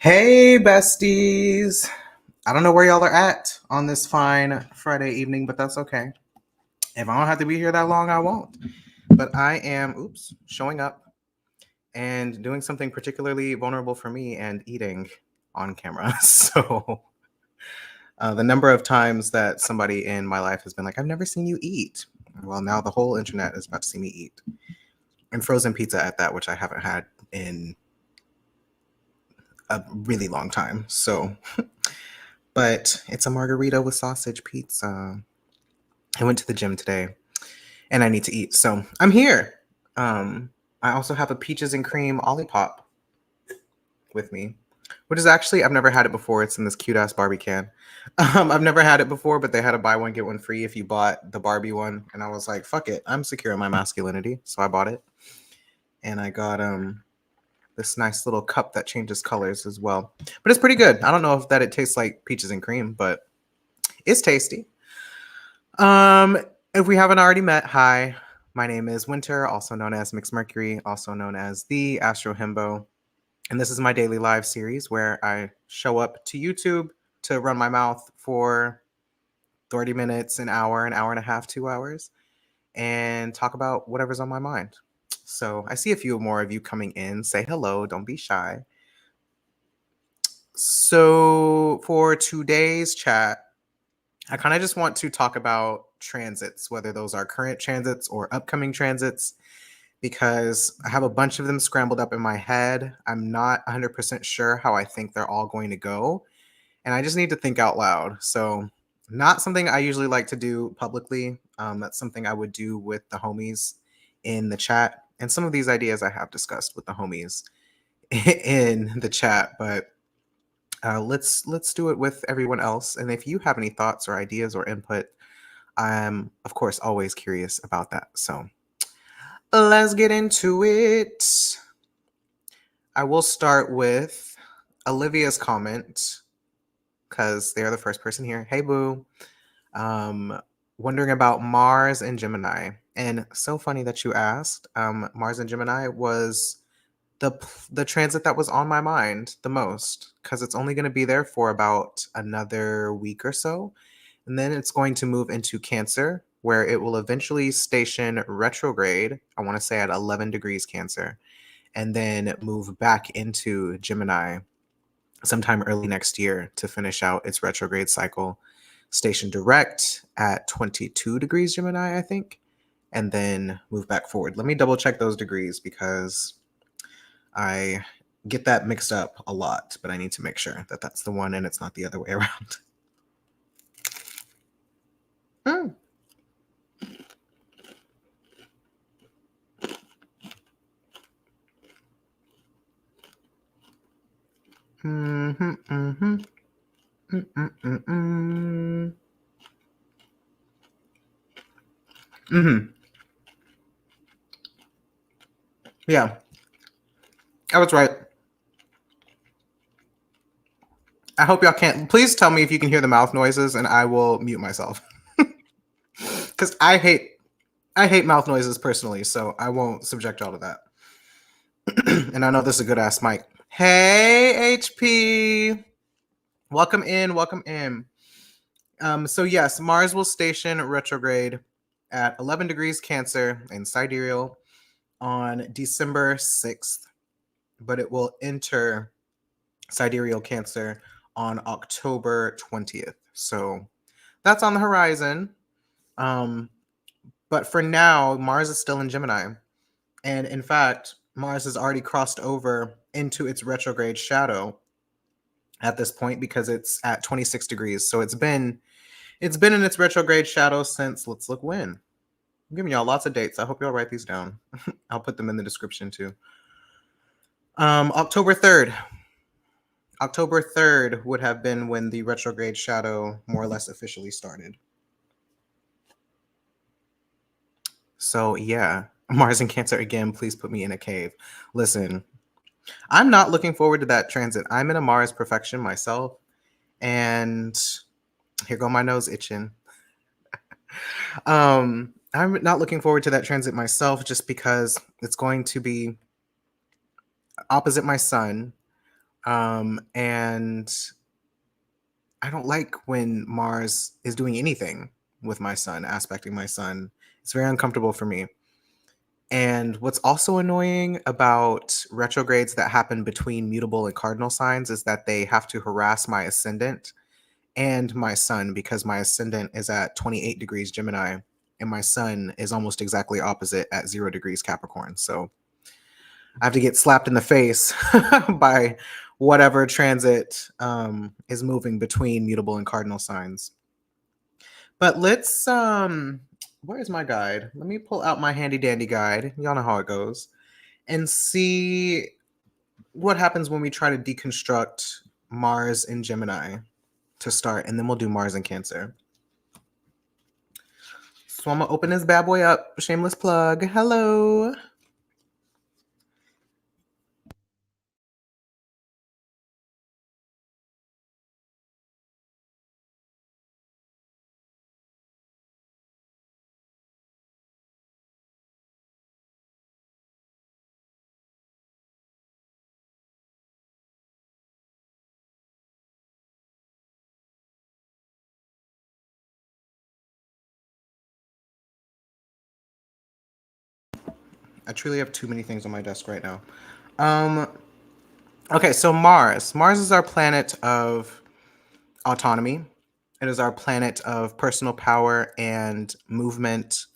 Hey, besties. I don't know where y'all are at on this fine Friday evening, but that's okay. If I don't have to be here that long, I won't. But I am, showing up and doing something particularly vulnerable for me and eating on camera. So, the number of times that somebody in my life has been like, I've never seen you eat. Well, now the whole internet is about to see me eat. And frozen pizza at that, which I haven't had in a really long time. So, but it's a margarita with sausage pizza. I went to the gym today and I need to eat. So I'm here. I also have a peaches and cream Olipop with me, which is actually, I've never had it before. It's in this cute ass Barbie can. I've never had it before, but they had a buy one, get one free if you bought the Barbie one. And I was like, fuck it. I'm secure in my masculinity. So I bought it. And I got this nice little cup that changes colors as well. But it's pretty good. I don't know if that it tastes like peaches and cream, but it's tasty. If we haven't already met, hi. My name is Winter, also known as Mixed Mercury, also known as the Astro Himbo. And this is my daily live series where I show up to YouTube to run my mouth for 30 minutes, an hour and a half, 2 hours, and talk about whatever's on my mind. So I see a few more of you coming in. Say hello, don't be shy. So for today's chat, I kind of just want to talk about transits, whether those are current transits or upcoming transits, because I have a bunch of them scrambled up in my head. I'm not 100% sure how I think they're all going to go, and I just need to think out loud. So, not something I usually like to do publicly. That's something I would do with the homies in the chat, and some of these ideas I have discussed with the homies in the chat, but let's do it with everyone else. And if you have any thoughts or ideas or input, I'm of course always curious about that. So let's get into it. I will start with Olivia's comment because they're the first person here. Hey boo. Wondering about Mars and Gemini. And so funny that you asked. Mars and Gemini was the transit that was on my mind the most because it's only going to be there for about another week or so, and then it's going to move into Cancer, where it will eventually station retrograde, I want to say at 11 degrees Cancer, and then move back into Gemini sometime early next year to finish out its retrograde cycle, station direct at 22 degrees Gemini, I think, and then move back forward. Let me double check those degrees because I get that mixed up a lot, but I need to make sure that that's the one and it's not the other way around. Mm. Mm-hmm, mm-hmm. Mm-mm-mm-mm. Mm-hmm. Yeah, I was right. I hope y'all can't. Please tell me if you can hear the mouth noises, and I will mute myself. Because I hate mouth noises personally, so I won't subject y'all to that. And I know this is a good ass mic. Hey, HP. Welcome in, welcome in. So yes, Mars will station retrograde at 11 degrees Cancer in sidereal on December 6th, but it will enter sidereal Cancer on October 20th. So that's on the horizon. But for now, Mars is still in Gemini. And in fact, Mars has already crossed over into its retrograde shadow at this point because it's at 26 degrees. So it's been in its retrograde shadow since, let's look when. I'm giving y'all lots of dates. I hope y'all write these down. I'll put them in the description too. October 3rd. October 3rd would have been when the retrograde shadow more or less officially started. So yeah, Mars in Cancer again, please put me in a cave. Listen, I'm not looking forward to that transit. I'm in a Mars perfection myself, and here go my nose itching. I'm not looking forward to that transit myself just because it's going to be opposite my sun, And I don't like when Mars is doing anything with my sun, aspecting my sun. It's very uncomfortable for me. And what's also annoying about retrogrades that happen between mutable and cardinal signs is that they have to harass my ascendant and my sun, because my ascendant is at 28 degrees Gemini and my sun is almost exactly opposite at 0 degrees Capricorn. So I have to get slapped in the face by whatever transit is moving between mutable and cardinal signs. But let's where's my guide? Let me pull out my handy dandy guide. Y'all know how it goes. And see what happens when we try to deconstruct Mars in Gemini to start, and then we'll do Mars in Cancer. So I'm gonna open this bad boy up. Shameless plug. Hello. I truly have too many things on my desk right now. Um, okay, so Mars. Mars is our planet of autonomy. It is our planet of personal power and movement.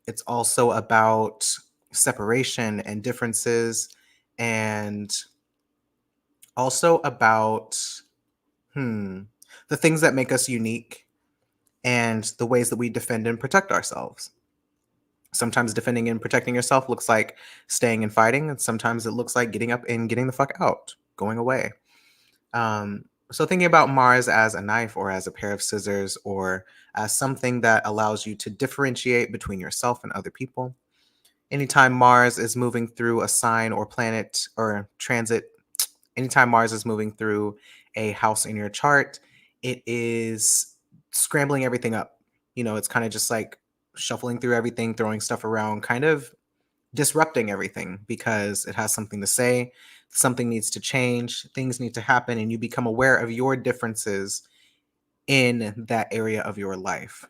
It's also about separation and differences, and also about the things that make us unique and the ways that we defend and protect ourselves. Sometimes defending and protecting yourself looks like staying and fighting, and sometimes it looks like getting up and getting the fuck out, going away. So thinking about Mars as a knife or as a pair of scissors or as something that allows you to differentiate between yourself and other people. Anytime Mars is moving through a sign or planet or transit, anytime Mars is moving through a house in your chart, it is scrambling everything up. It's kind of just like shuffling through everything, throwing stuff around, kind of disrupting everything because it has something to say, something needs to change, things need to happen, and you become aware of your differences in that area of your life.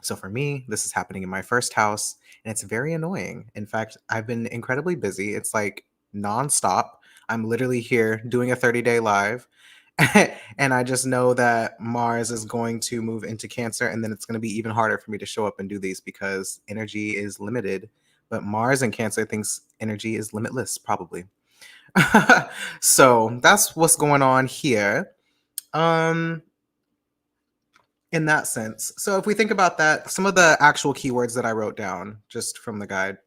So for me, this is happening in my first house, and it's very annoying. In fact, I've been incredibly busy. It's like nonstop. I'm literally here doing a 30-day live. And I just know that Mars is going to move into Cancer, and then it's going to be even harder for me to show up and do these because energy is limited. But Mars and Cancer thinks energy is limitless, probably. So that's what's going on here. Um, in that sense. So if we think about that, some of the actual keywords that I wrote down just from the guide.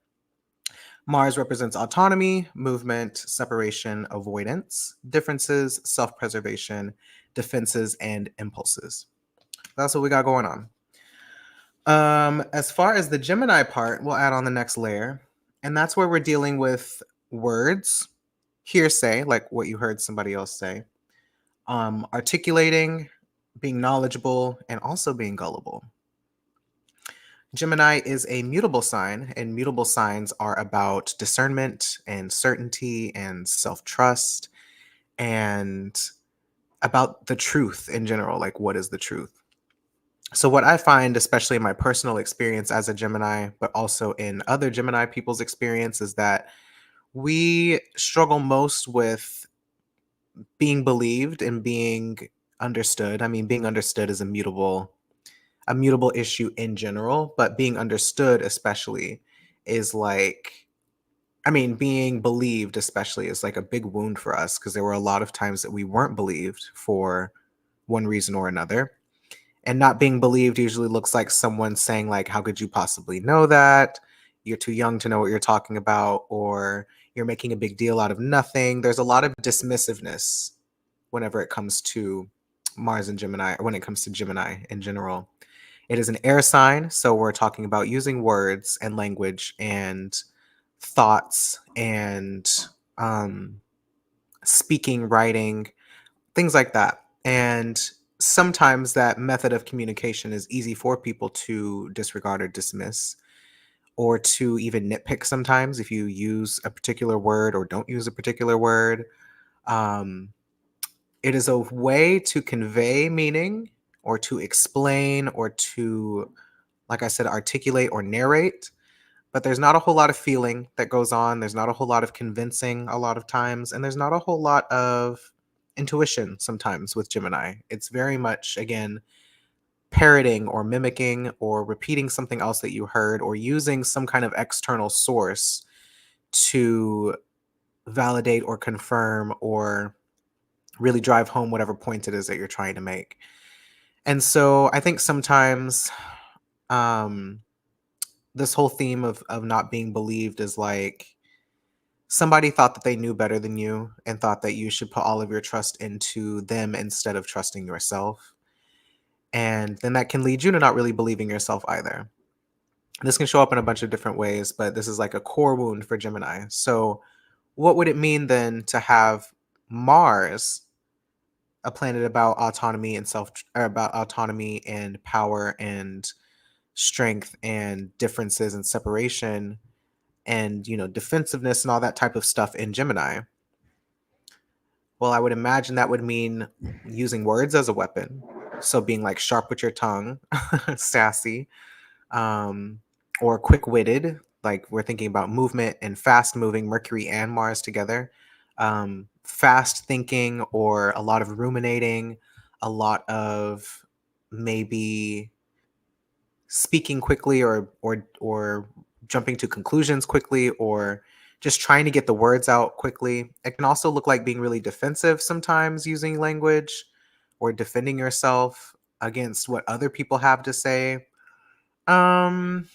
Mars represents autonomy, movement, separation, avoidance, differences, self-preservation, defenses, and impulses. That's what we got going on. As far as the Gemini part, we'll add on the next layer, and that's where we're dealing with words, hearsay, like what you heard somebody else say, articulating, being knowledgeable, and also being gullible. Gemini is a mutable sign, and mutable signs are about discernment and certainty and self trust and about the truth in general. Like, what is the truth? So, what I find, especially in my personal experience as a Gemini, but also in other Gemini people's experience, is that we struggle most with being believed and being understood. I mean, being understood is a mutable issue in general, but being understood especially is like, I mean, being believed especially is like a big wound for us because there were a lot of times that we weren't believed for one reason or another. And not being believed usually looks like someone saying like, how could you possibly know that? You're too young to know what you're talking about, or you're making a big deal out of nothing. There's a lot of dismissiveness whenever it comes to Mars and Gemini, or when it comes to Gemini in general. It is an air sign, so we're talking about using words and language and thoughts and speaking, writing, things like that. And sometimes that method of communication is easy for people to disregard or dismiss, or to even nitpick sometimes if you use a particular word or don't use a particular word. It is a way to convey meaning or to explain or to, like I said, articulate or narrate. But there's not a whole lot of feeling that goes on. There's not a whole lot of convincing a lot of times. And there's not a whole lot of intuition sometimes with Gemini. It's very much, again, parroting or mimicking or repeating something else that you heard or using some kind of external source to validate or confirm or really drive home whatever point it is that you're trying to make. And so I think sometimes um, this whole theme of not being believed is like somebody thought that they knew better than you and thought that you should put all of your trust into them instead of trusting yourself. And then that can lead you to not really believing yourself either. This can show up in a bunch of different ways, but this is like a core wound for Gemini. So, what would it mean then to have Mars, a planet about autonomy and or about autonomy and power and strength and differences and separation and defensiveness and all that type of stuff in Gemini? Well, I would imagine that would mean using words as a weapon. So being like sharp with your tongue, sassy, um, or quick witted. Like we're thinking about movement and fast moving, Mercury and Mars together. Fast thinking or a lot of ruminating, a lot of maybe speaking quickly or jumping to conclusions quickly or just trying to get the words out quickly. It can also look like being really defensive sometimes using language or defending yourself against what other people have to say. Um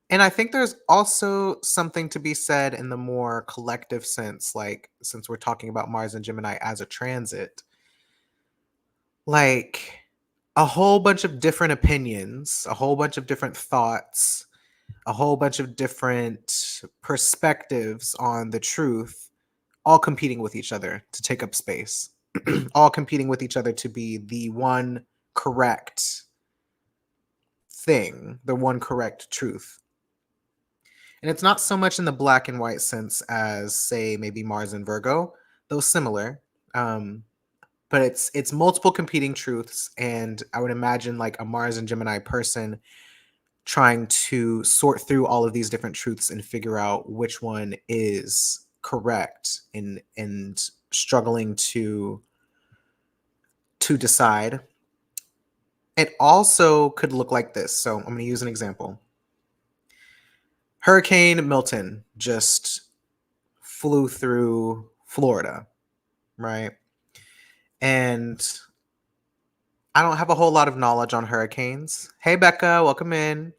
and I think there's also something to be said in the more collective sense, like since we're talking about Mars and Gemini as a transit, like a whole bunch of different opinions, a whole bunch of different thoughts, a whole bunch of different perspectives on the truth, all competing with each other to take up space, all competing with each other to be the one correct thing, the one correct truth. And it's not so much in the black and white sense as, say, maybe Mars and Virgo, though similar. Um, but it's multiple competing truths, and I would imagine like a Mars and Gemini person trying to sort through all of these different truths and figure out which one is correct and struggling to decide. It also could look like this. So I'm going to use an example. Hurricane Milton just flew through Florida, right? And I don't have a whole lot of knowledge on hurricanes. Hey, Becca, welcome in.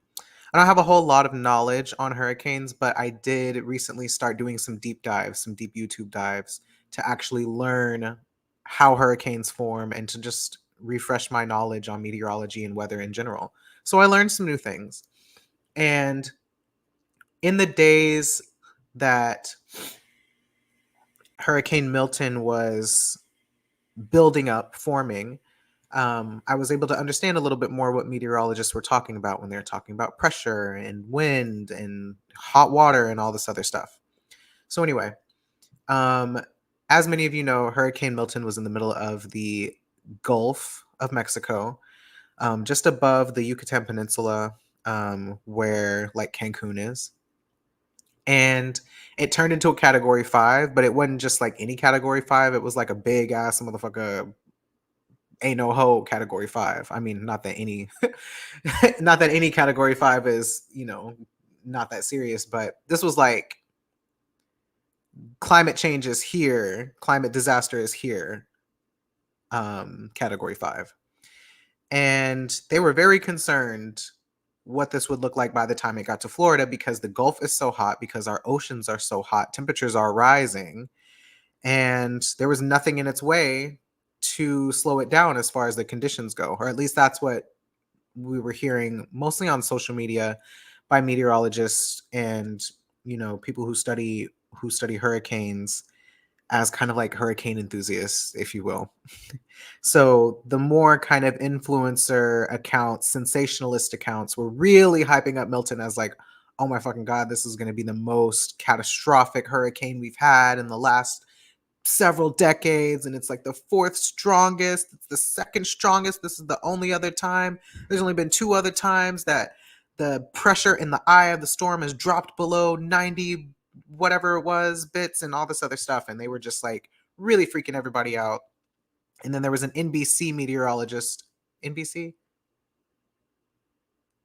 I don't have a whole lot of knowledge on hurricanes, but I did recently start doing some deep dives, some deep YouTube dives to actually learn how hurricanes form and to just refresh my knowledge on meteorology and weather in general. So I learned some new things. And in the days that Hurricane Milton was building up, forming, I was able to understand a little bit more what meteorologists were talking about when they were talking about pressure and wind and hot water and all this other stuff. So anyway, um, as many of you know, Hurricane Milton was in the middle of the Gulf of Mexico, just above the Yucatan Peninsula, where like Cancun is. And it turned into a category 5, but it wasn't just like any category 5. It was like a big ass motherfucker ain't no ho category 5. I mean, not that any not that any category 5 is, not that serious, but this was like climate change is here, climate disaster is here, category 5. And they were very concerned what this would look like by the time it got to Florida because the Gulf is so hot, because our oceans are so hot, temperatures are rising, and there was nothing in its way to slow it down as far as the conditions go, or at least that's what we were hearing mostly on social media by meteorologists and people who study hurricanes as kind of like hurricane enthusiasts, if you will. So the more kind of influencer accounts, sensationalist accounts were really hyping up Milton as like, oh my fucking God, this is going to be the most catastrophic hurricane we've had in the last several decades, and it's like the fourth strongest, it's the second strongest. This is the only other time. There's only been two other times that the pressure in the eye of the storm has dropped below 90 whatever it was bits and all this other stuff, and they were just like really freaking everybody out. And then there was an NBC meteorologist. NBC?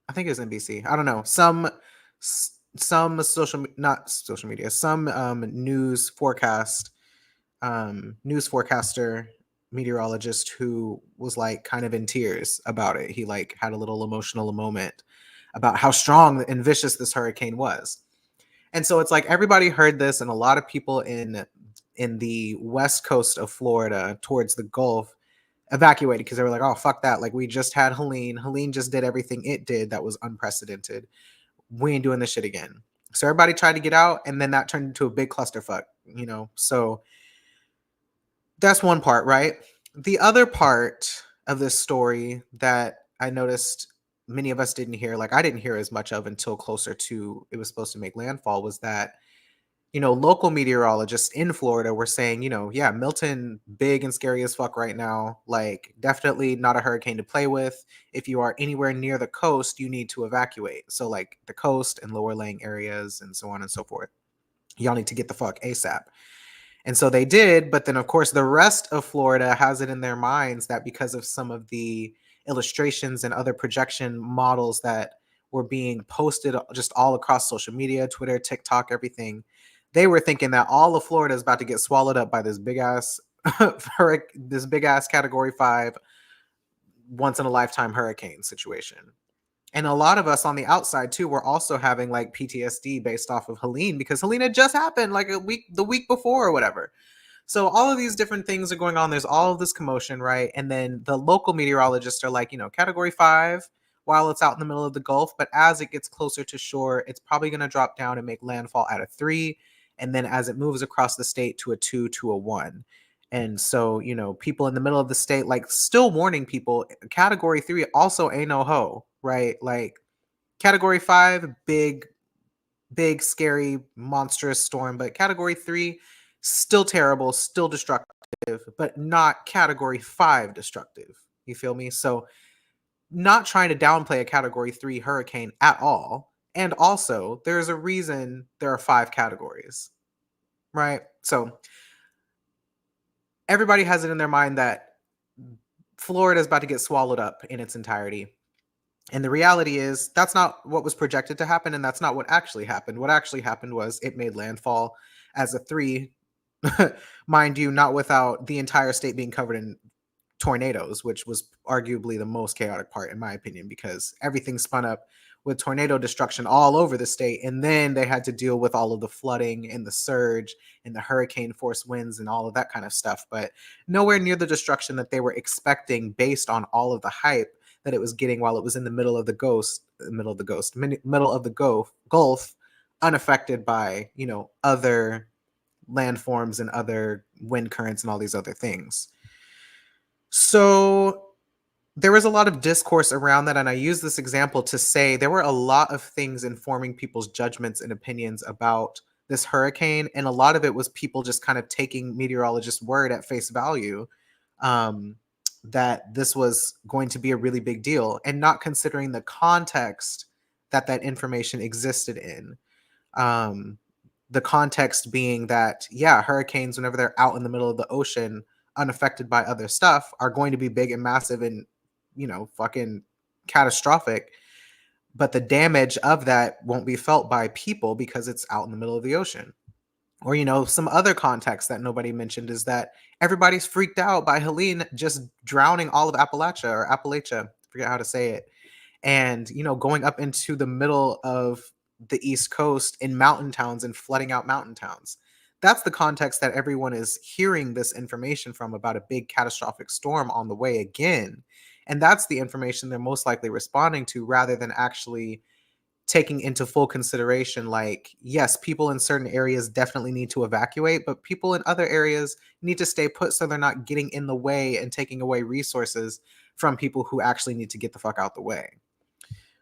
I think it was NBC. I don't know. Some social, not social media, some news forecaster meteorologist who was like kind of in tears about it. He like had a little emotional moment about how strong and vicious this hurricane was. And so it's like everybody heard this, and a lot of people in the west coast of Florida towards the Gulf evacuated because they were like, oh, fuck that. Like, we just had Helene. Helene just did everything it did that was unprecedented. We ain't doing this shit again. So everybody tried to get out, and then that turned into a big clusterfuck, you know? So that's one part, right? The other part of this story that I noticed many of us didn't hear, like I didn't hear as much of until closer to it was supposed to make landfall, was that local meteorologists in Florida were saying, yeah, Milton, big and scary as fuck right now. Like, definitely not a hurricane to play with. If you are anywhere near the coast, you need to evacuate. So, like, the coast and lower laying areas and so on and so forth. Y'all need to get the fuck ASAP. And so they did. But then, of course, the rest of Florida has it in their minds that because of some of the illustrations and other projection models that were being posted just all across social media, Twitter, TikTok, everything, they were thinking that all of Florida is about to get swallowed up by this big ass category 5 once in a lifetime hurricane situation. And a lot of us on the outside too were also having like PTSD based off of Helene, because Helene had just happened like the week before or whatever. So all of these different things are going on. There's all of this commotion, right? And then the local meteorologists are like, category 5 while it's out in the middle of the Gulf, but as it gets closer to shore, it's probably going to drop down and make landfall at a 3, and then as it moves across the state to a 2 to a 1. And so, people in the middle of the state, like, still warning people, category 3 also ain't no ho, right? Like, category 5, big, scary, monstrous storm, but category 3, still terrible, still destructive, but not category 5 destructive. You feel me? So, not trying to downplay a category 3 hurricane at all. And also, there's a reason there are 5 categories, right? So, everybody has it in their mind that Florida is about to get swallowed up in its entirety. And the reality is that's not what was projected to happen, and that's not what actually happened. What actually happened was it made landfall as a 3, mind you, not without the entire state being covered in tornadoes, which was arguably the most chaotic part in my opinion, because everything spun up with tornado destruction all over the state, and then they had to deal with all of the flooding and the surge and the hurricane force winds and all of that kind of stuff, but nowhere near the destruction that they were expecting based on all of the hype that it was getting while it was in the middle of the Gulf, unaffected by other landforms and other wind currents and all these other things. So there was a lot of discourse around that, and I use this example to say there were a lot of things informing people's judgments and opinions about this hurricane, and a lot of it was people just kind of taking meteorologists' word at face value, that this was going to be a really big deal, and not considering the context that that information existed in. The context being that, yeah, hurricanes, whenever they're out in the middle of the ocean, unaffected by other stuff, are going to be big and massive and fucking catastrophic, but the damage of that won't be felt by people because it's out in the middle of the ocean. Or some other context that nobody mentioned is that everybody's freaked out by Helene just drowning all of Appalachia, forget how to say it, and going up into the middle of the East Coast in mountain towns and flooding out mountain towns. That's the context that everyone is hearing this information from, about a big catastrophic storm on the way again. And that's the information they're most likely responding to, rather than actually taking into full consideration, like, yes, people in certain areas definitely need to evacuate, but people in other areas need to stay put so they're not getting in the way and taking away resources from people who actually need to get the fuck out the way.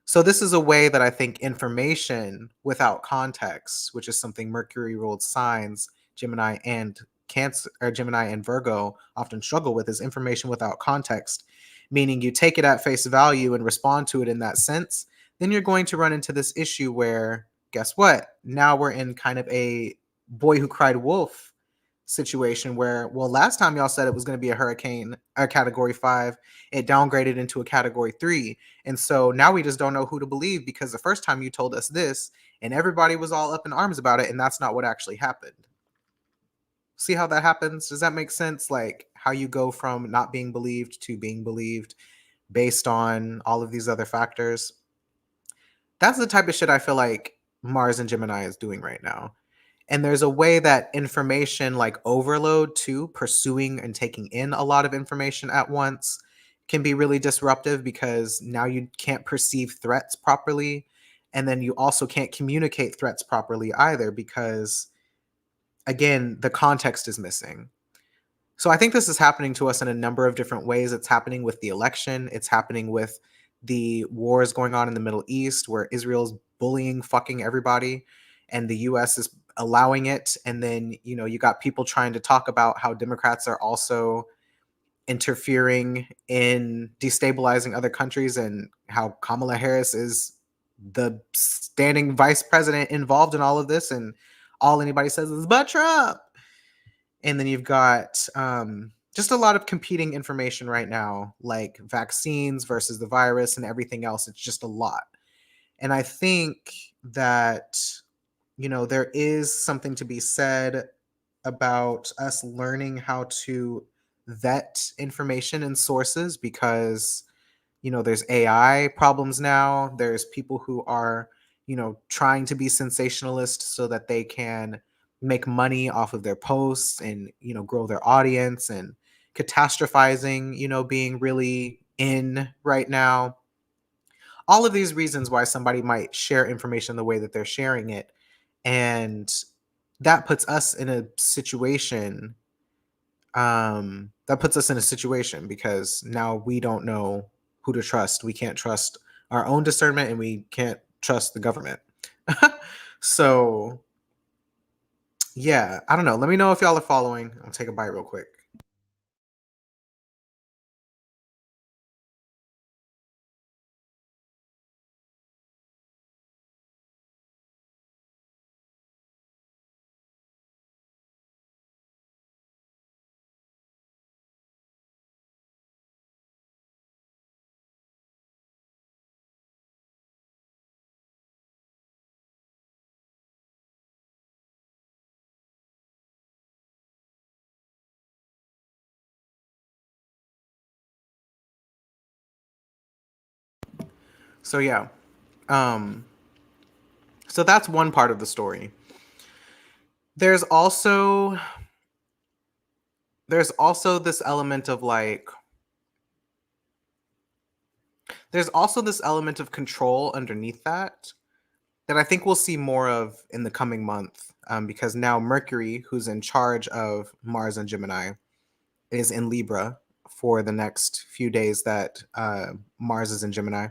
So this is a way that I think information without context, which is something Mercury ruled signs, Gemini and Cancer or Gemini and Virgo often struggle with is information without context, meaning you take it at face value and respond to it in that sense, then you're going to run into this issue where, guess what? Now we're in kind of a boy who cried wolf situation where, well, last time y'all said it was going to be a hurricane, a category 5, it downgraded into a category 3. And so now we just don't know who to believe, because the first time you told us this and everybody was all up in arms about it, and that's not what actually happened. See how that happens? Does that make sense? Like how you go from not being believed to being believed based on all of these other factors. That's the type of shit I feel like Mars and Gemini is doing right now. And there's a way that information like overload too, pursuing and taking in a lot of information at once, can be really disruptive, because now you can't perceive threats properly. And then you also can't communicate threats properly either, because again, the context is missing. So I think this is happening to us in a number of different ways. It's happening with the election. It's happening with the wars going on in the Middle East, where Israel's bullying fucking everybody and the US is allowing it. And then, you got people trying to talk about how Democrats are also interfering in destabilizing other countries, and how Kamala Harris is the standing vice president involved in all of this. And all anybody says is, but Trump. And then you've got just a lot of competing information right now, like vaccines versus the virus and everything else. It's just a lot. And I think that, there is something to be said about us learning how to vet information and sources, because there's AI problems now. There's people who are, trying to be sensationalist so that they can make money off of their posts and, grow their audience, and catastrophizing, being really in right now. All of these reasons why somebody might share information the way that they're sharing it. And that puts us in a situation because now we don't know who to trust. We can't trust our own discernment, and we can't trust the government. So yeah, I don't know. Let me know if y'all are following. I'll take a bite real quick. So yeah. Um so that's one part of the story. There's also this element of like there's also this element of control underneath that I think we'll see more of in the coming month, because now Mercury, who's in charge of Mars and Gemini, is in Libra for the next few days that Mars is in Gemini.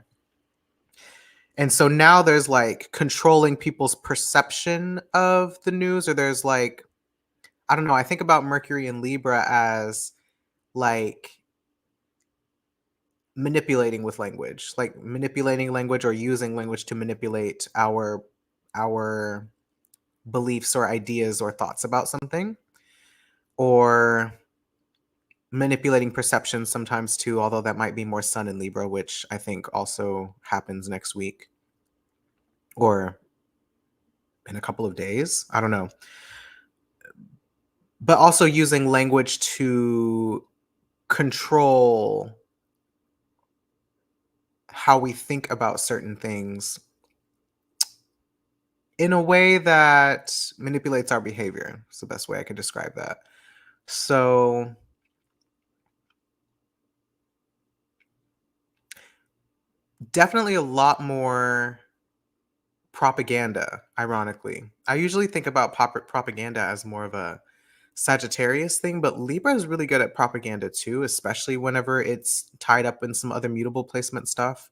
And so now there's like controlling people's perception of the news, or there's like, I don't know, I think about Mercury in Libra as like manipulating with language, like manipulating language or using language to manipulate our beliefs or ideas or thoughts about something, or manipulating perception sometimes too, although that might be more Sun in Libra, which I think also happens next week or in a couple of days. I don't know. But also using language to control how we think about certain things in a way that manipulates our behavior. It's the best way I could describe that. So definitely a lot more propaganda, ironically. I usually think about propaganda as more of a Sagittarius thing, but Libra is really good at propaganda too, especially whenever it's tied up in some other mutable placement stuff.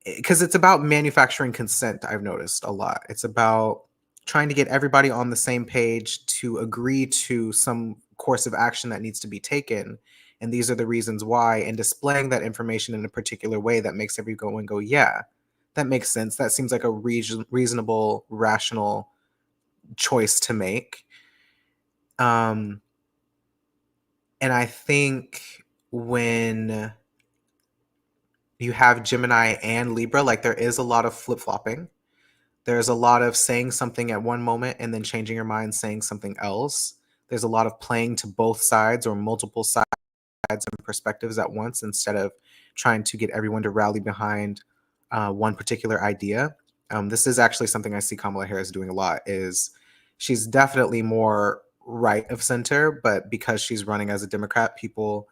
Because it's about manufacturing consent, I've noticed a lot. It's about trying to get everybody on the same page to agree to some course of action that needs to be taken. And these are the reasons why, and displaying that information in a particular way that makes everyone go, yeah, that makes sense. That seems like a reasonable, rational choice to make. And I think when you have Gemini and Libra, like there is a lot of flip flopping. There's a lot of saying something at one moment and then changing your mind, saying something else. There's a lot of playing to both sides or multiple sides and perspectives at once instead of trying to get everyone to rally behind one particular idea. This is actually something I see Kamala Harris doing a lot. Is she's definitely more right of center, but because she's running as a Democrat, people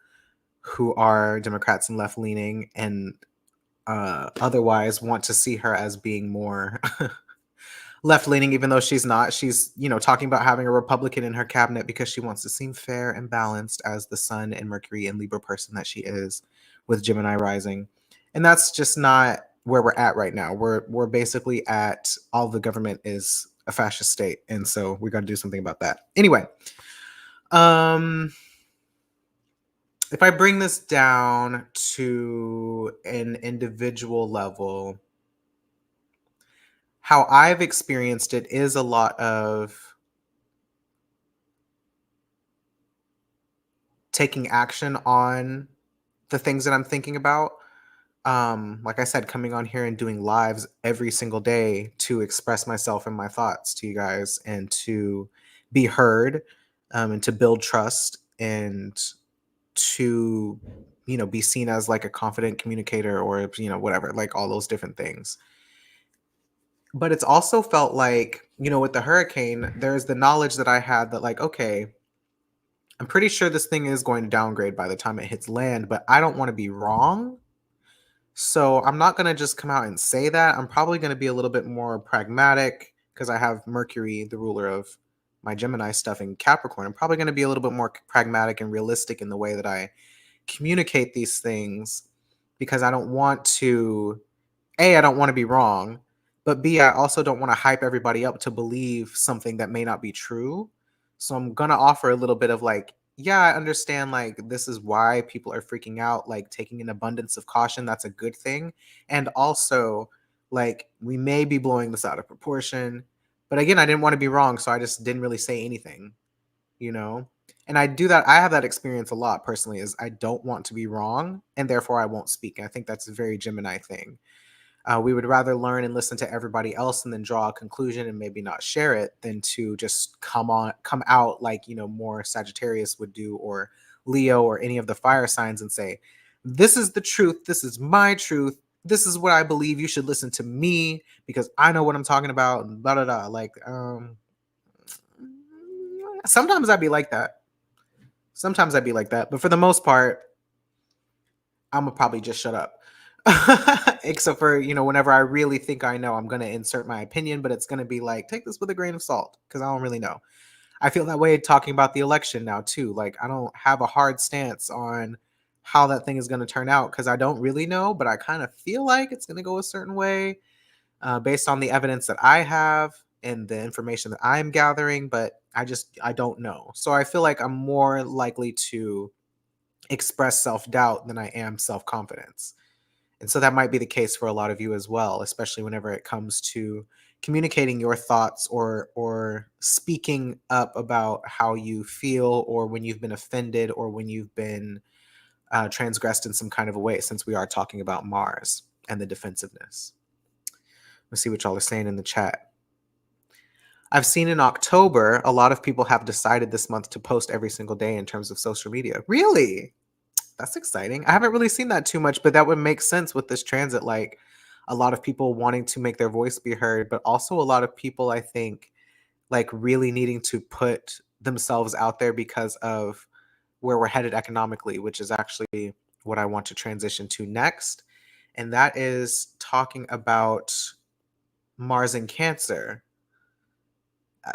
who are Democrats and left leaning and otherwise want to see her as being more left leaning, even though she's not. She's, talking about having a Republican in her cabinet because she wants to seem fair and balanced as the Sun and Mercury and Libra person that she is with Gemini rising. And that's just not where we're at right now. We're basically at all the government is a fascist state. And so we got to do something about that. Anyway, if I bring this down to an individual level, how I've experienced it is a lot of taking action on the things that I'm thinking about. Like I said, coming on here and doing lives every single day to express myself and my thoughts to you guys and to be heard, and to build trust and to, be seen as like a confident communicator or, whatever, like all those different things. But it's also felt like, with the hurricane, there's the knowledge that I had that, like, okay, I'm pretty sure this thing is going to downgrade by the time it hits land, but I don't want to be wrong. So I'm not going to just come out and say that. I'm probably going to be a little bit more pragmatic because I have Mercury, the ruler of my Gemini stuff, in Capricorn. I'm probably going to be a little bit more pragmatic and realistic in the way that I communicate these things because I don't want to A, I don't want to be wrong, but B, I also don't want to hype everybody up to believe something that may not be true. So I'm going to offer a little bit of like, yeah, I understand, like, this is why people are freaking out, like, taking an abundance of caution. That's a good thing. And also, like, we may be blowing this out of proportion. But again, I didn't want to be wrong. So I just didn't really say anything, you know? And I do that. I have that experience a lot personally, is I don't want to be wrong and therefore I won't speak. I think that's a very Gemini thing. We would rather learn and listen to everybody else and then draw a conclusion and maybe not share it than to just come out like, more Sagittarius would do, or Leo, or any of the fire signs, and say, this is the truth. This is my truth. This is what I believe. You should listen to me because I know what I'm talking about. And blah, blah, blah. Like, sometimes I'd be like that. But for the most part, I'm gonna probably just shut up. Except for, whenever I really think I know, I'm gonna insert my opinion, but it's gonna be like, take this with a grain of salt, because I don't really know. I feel that way talking about the election now too. Like, I don't have a hard stance on how that thing is gonna turn out because I don't really know, but I kind of feel like it's gonna go a certain way, based on the evidence that I have and the information that I'm gathering, but I don't know. So I feel like I'm more likely to express self-doubt than I am self-confidence. And so that might be the case for a lot of you as well, especially whenever it comes to communicating your thoughts or speaking up about how you feel, or when you've been offended, or when you've been transgressed in some kind of a way, since we are talking about Mars and the defensiveness. Let's see what y'all are saying in the chat. I've seen in October, a lot of people have decided this month to post every single day in terms of social media. Really? That's exciting. I haven't really seen that too much, but that would make sense with this transit. Like, a lot of people wanting to make their voice be heard, but also a lot of people, I think, like, really needing to put themselves out there because of where we're headed economically, which is actually what I want to transition to next. And that is talking about Mars and Cancer,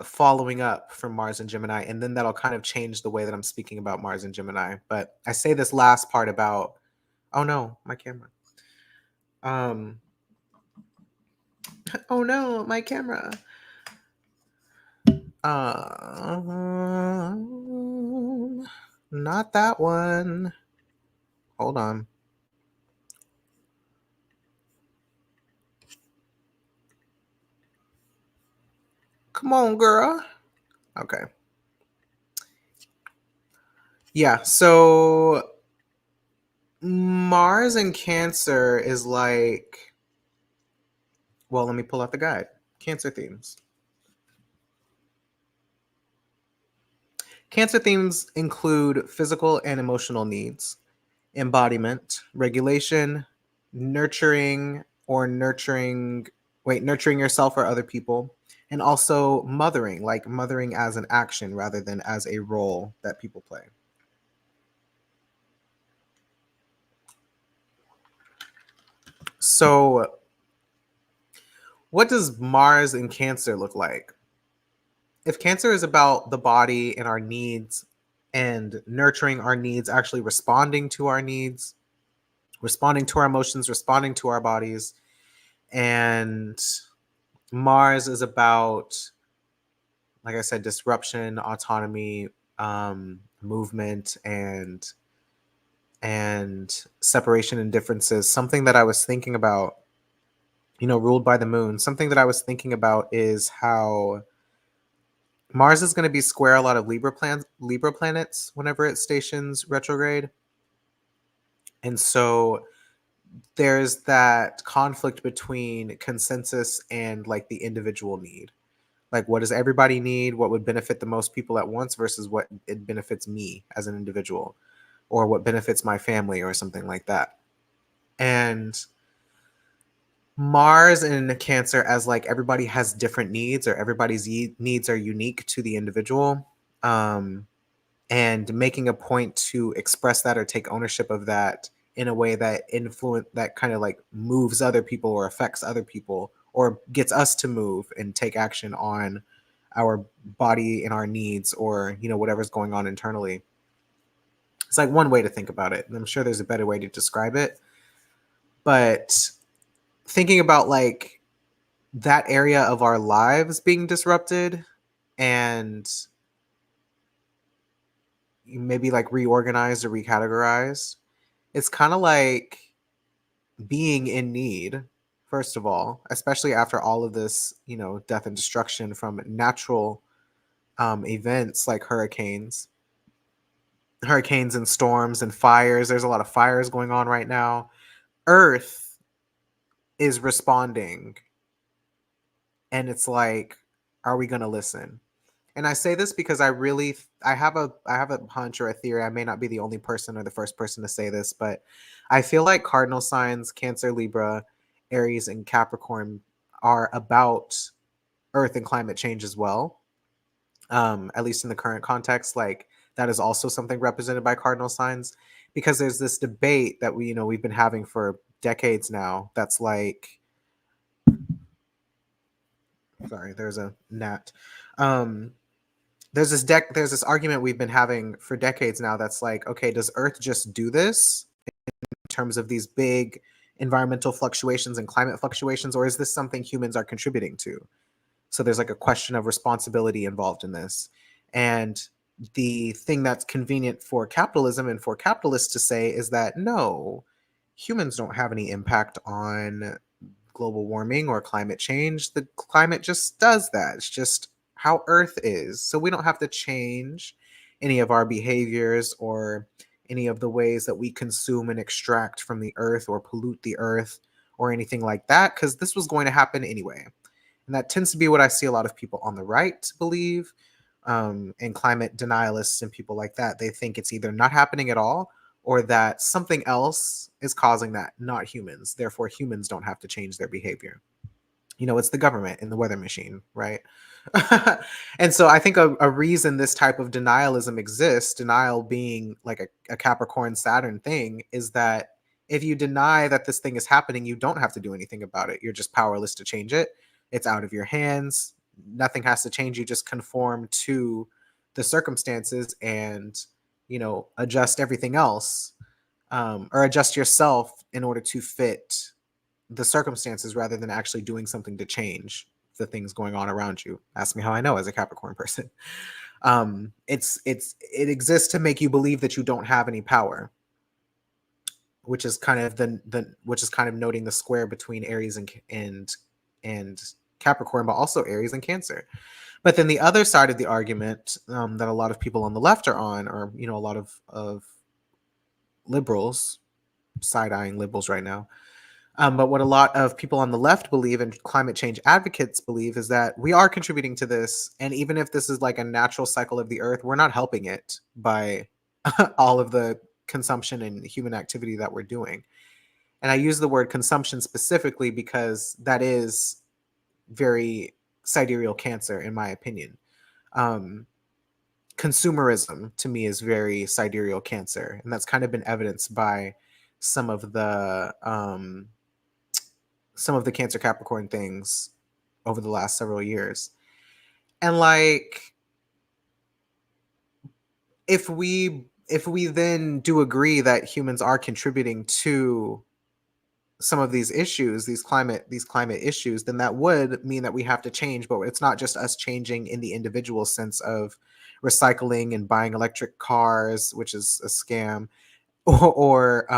following up from Mars and Gemini. And then that'll kind of change the way that I'm speaking about Mars and Gemini. But I say this last part about, oh no, my camera. Oh no, my camera. Not that one. Hold on. Come on, girl. Okay. Yeah, so Mars in Cancer is like, well, let me pull out the guide. Cancer themes. Cancer themes include physical and emotional needs, embodiment, regulation, nurturing or nurturing yourself or other people, and also mothering, like mothering as an action rather than as a role that people play. So, what does Mars in Cancer look like? If Cancer is about the body and our needs and nurturing our needs, actually responding to our needs, responding to our emotions, responding to our bodies, and Mars is about, like I said, disruption, autonomy, movement, and separation and differences. Something that I was thinking about, ruled by the moon. Something that I was thinking about is how Mars is going to be square a lot of Libra planets whenever it stations retrograde. And so there's that conflict between consensus and like the individual need. Like, what does everybody need? What would benefit the most people at once versus what it benefits me as an individual, or what benefits my family, or something like that. And Mars in Cancer, as like everybody has different needs, or everybody's needs are unique to the individual. And making a point to express that or take ownership of that in a way that kind of like moves other people or affects other people or gets us to move and take action on our body and our needs, or whatever's going on internally. It's like one way to think about it, and I'm sure there's a better way to describe it, but thinking about like that area of our lives being disrupted and maybe like reorganized or recategorized, it's kind of like being in need, first of all, especially after all of this, death and destruction from natural events like hurricanes and storms and fires. There's a lot of fires going on right now. Earth is responding, and it's like, are we going to listen? And I say this because I have a hunch or a theory. I may not be the only person or the first person to say this, but I feel like cardinal signs, Cancer, Libra, Aries, and Capricorn, are about Earth and climate change as well. At least in the current context, like that is also something represented by cardinal signs, because there's this debate that we've been having for decades now. That's like, sorry, there's a gnat. Um, there's this argument we've been having for decades now that's like, okay, does Earth just do this in terms of these big environmental fluctuations and climate fluctuations, or is this something humans are contributing to? So there's like a question of responsibility involved in this. And the thing that's convenient for capitalism and for capitalists to say is that no, humans don't have any impact on global warming or climate change. The climate just does that. It's just how Earth is. So we don't have to change any of our behaviors or any of the ways that we consume and extract from the Earth or pollute the Earth or anything like that, because this was going to happen anyway. And that tends to be what I see a lot of people on the right believe, and climate denialists and people like that. They think it's either not happening at all or that something else is causing that, not humans. Therefore, humans don't have to change their behavior. It's the government and the weather machine, right? And so I think a reason this type of denialism exists, denial being like a Capricorn Saturn thing, is that if you deny that this thing is happening, you don't have to do anything about it. You're just powerless to change it. It's out of your hands. Nothing has to change. You just conform to the circumstances and, adjust everything else, or adjust yourself in order to fit the circumstances rather than actually doing something to change the things going on around you. Ask me how I know as a Capricorn person. It exists to make you believe that you don't have any power, which is kind of which is kind of noting the square between Aries and Capricorn, but also Aries and Cancer. But then the other side of the argument, that a lot of people on the left are on, or a lot of liberals, side-eyeing liberals right now. But what a lot of people on the left believe, and climate change advocates believe, is that we are contributing to this. And even if this is like a natural cycle of the earth, we're not helping it by all of the consumption and human activity that we're doing. And I use the word consumption specifically because that is very sidereal Cancer, in my opinion. Consumerism to me is very sidereal Cancer, and that's kind of been evidenced by some of the Cancer Capricorn things over the last several years. And like, if we then do agree that humans are contributing to some of these issues, these climate issues, then that would mean that we have to change. But it's not just us changing in the individual sense of recycling and buying electric cars, which is a scam, or